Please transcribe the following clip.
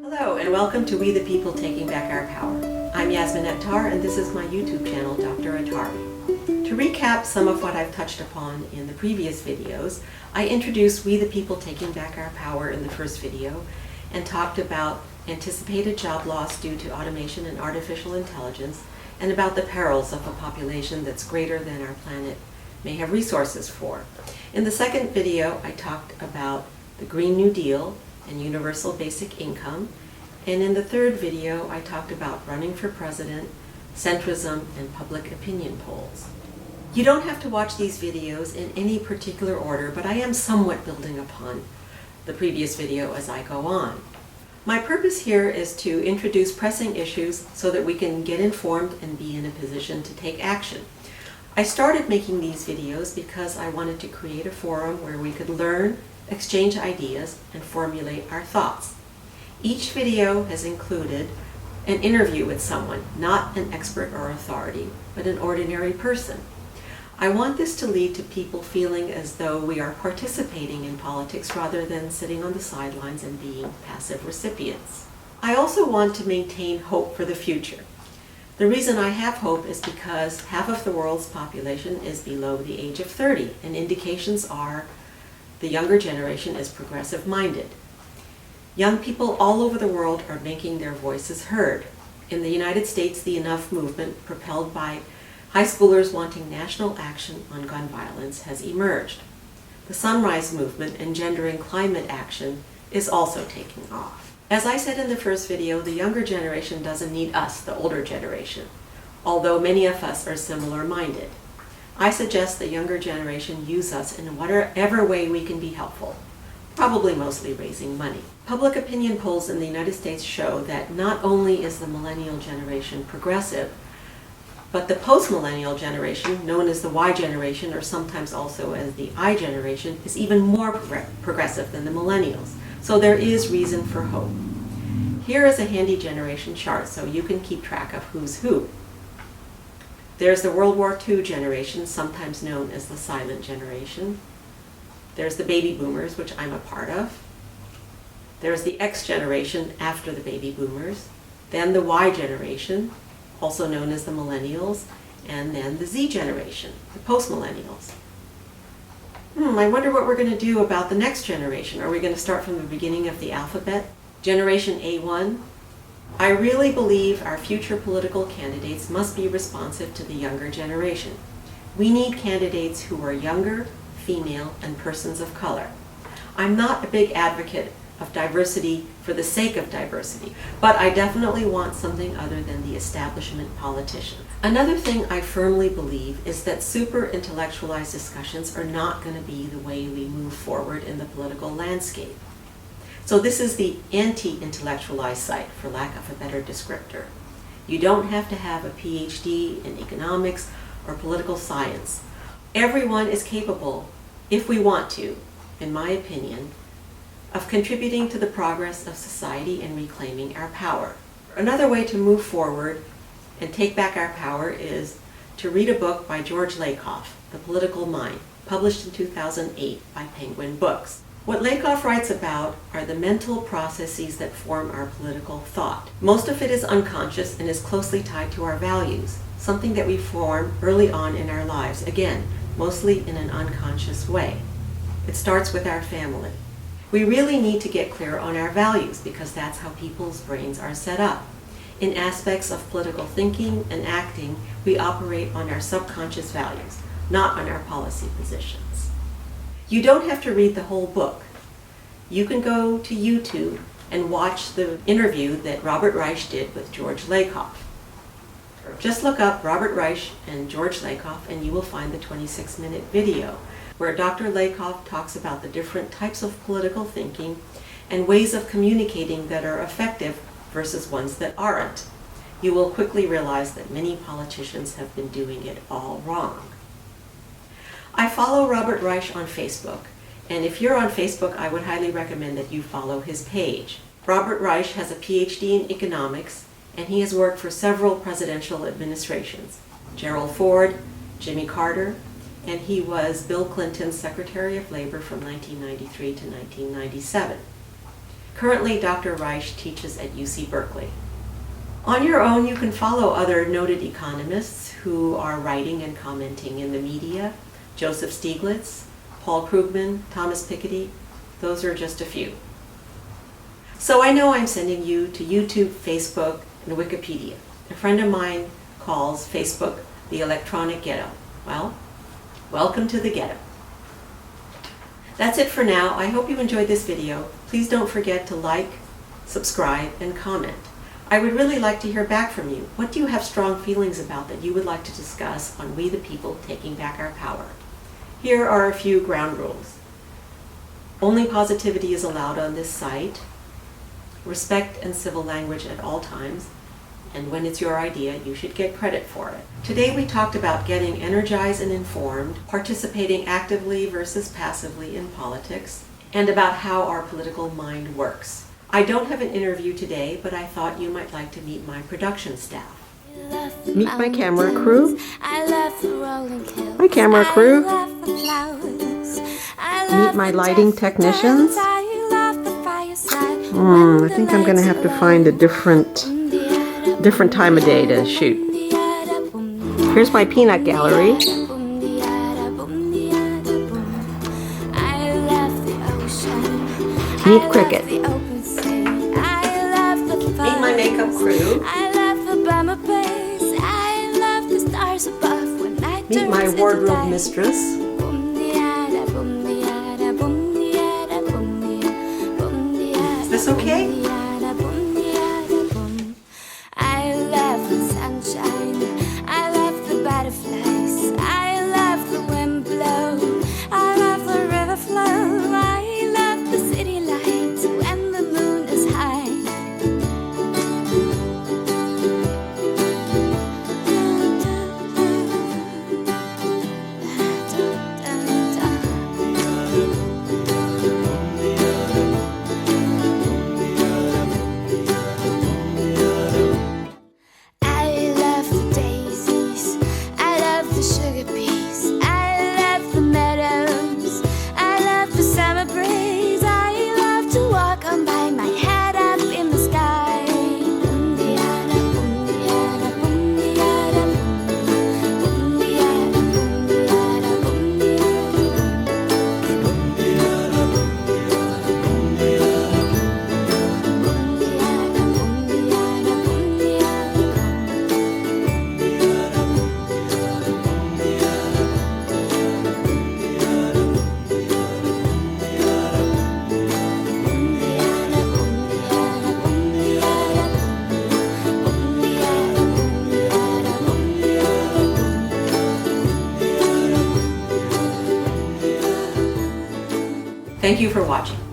Hello and welcome to We the People Taking Back Our Power. I'm Yasmin Attar and this is my YouTube channel, Dr. Attari. To recap some of what I've touched upon in the previous videos, I introduced We the People Taking Back Our Power in the first video and talked about anticipated job loss due to automation and artificial intelligence and about the perils of a population that's greater than our planet may have resources for. In the second video, I talked about the Green New Deal and universal basic income, and in the third video I talked about running for president, centrism, and public opinion polls. You don't have to watch these videos in any particular order, but I am somewhat building upon the previous video as I go on. My purpose here is to introduce pressing issues so that we can get informed and be in a position to take action. I started making these videos because I wanted to create a forum where we could learn, exchange ideas, and formulate our thoughts. Each video has included an interview with someone, not an expert or authority, but an ordinary person. I want this to lead to people feeling as though we are participating in politics rather than sitting on the sidelines and being passive recipients. I also want to maintain hope for the future. The reason I have hope is because half of the world's population is below the age of 30, and indications are the younger generation is progressive-minded. Young people all over the world are making their voices heard. In the United States, the Enough movement, propelled by high schoolers wanting national action on gun violence, has emerged. The Sunrise movement, engendering climate action, is also taking off. As I said in the first video, the younger generation doesn't need us, the older generation, although many of us are similar-minded. I suggest the younger generation use us in whatever way we can be helpful, probably mostly raising money. Public opinion polls in the United States show that not only is the millennial generation progressive, but the post-millennial generation, known as the Y generation or sometimes also as the I generation, is even more progressive than the millennials. So there is reason for hope. Here is a handy generation chart so you can keep track of who's who. There's the World War II generation, sometimes known as the silent generation. There's the baby boomers, which I'm a part of. There's the X generation after the baby boomers. Then the Y generation, also known as the millennials. And then the Z generation, the post-millennials. I wonder what we're going to do about the next generation. Are we going to start from the beginning of the alphabet? Generation A1? I really believe our future political candidates must be responsive to the younger generation. We need candidates who are younger, female, and persons of color. I'm not a big advocate of diversity for the sake of diversity, but I definitely want something other than the establishment politician. Another thing I firmly believe is that super intellectualized discussions are not going to be the way we move forward in the political landscape. So this is the anti-intellectualized site, for lack of a better descriptor. You don't have to have a PhD in economics or political science. Everyone is capable, if we want to, in my opinion, of contributing to the progress of society and reclaiming our power. Another way to move forward and take back our power is to read a book by George Lakoff, The Political Mind, published in 2008 by Penguin Books. What Lakoff writes about are the mental processes that form our political thought. Most of it is unconscious and is closely tied to our values, something that we form early on in our lives, again, mostly in an unconscious way. It starts with our family. We really need to get clear on our values because that's how people's brains are set up. In aspects of political thinking and acting, we operate on our subconscious values, not on our policy positions. You don't have to read the whole book. You can go to YouTube and watch the interview that Robert Reich did with George Lakoff. Just look up Robert Reich and George Lakoff and you will find the 26-minute video where Dr. Lakoff talks about the different types of political thinking and ways of communicating that are effective versus ones that aren't. You will quickly realize that many politicians have been doing it all wrong. I follow Robert Reich on Facebook, and if you're on Facebook, I would highly recommend that you follow his page. Robert Reich has a PhD in economics, and he has worked for several presidential administrations, Gerald Ford, Jimmy Carter, and he was Bill Clinton's Secretary of Labor from 1993 to 1997. Currently, Dr. Reich teaches at UC Berkeley. On your own, you can follow other noted economists who are writing and commenting in the media. Joseph Stiglitz, Paul Krugman, Thomas Piketty, those are just a few. So I know I'm sending you to YouTube, Facebook, and Wikipedia. A friend of mine calls Facebook the electronic ghetto. Well, welcome to the ghetto. That's it for now. I hope you enjoyed this video. Please don't forget to like, subscribe, and comment. I would really like to hear back from you. What do you have strong feelings about that you would like to discuss on We the People Taking Back Our Power? Here are a few ground rules. Only positivity is allowed on this site. Respect and civil language at all times. And when it's your idea, you should get credit for it. Today we talked about getting energized and informed, participating actively versus passively in politics, and about how our political mind works. I don't have an interview today, but I thought you might like to meet my production staff. Meet my camera crew. My camera crew. Meet my lighting technicians. I think I'm going to have to find a different time of day to shoot. Here's my peanut gallery. Meet Cricket. Meet my makeup crew. Meet my wardrobe mistress. Is this okay? Thank you for watching.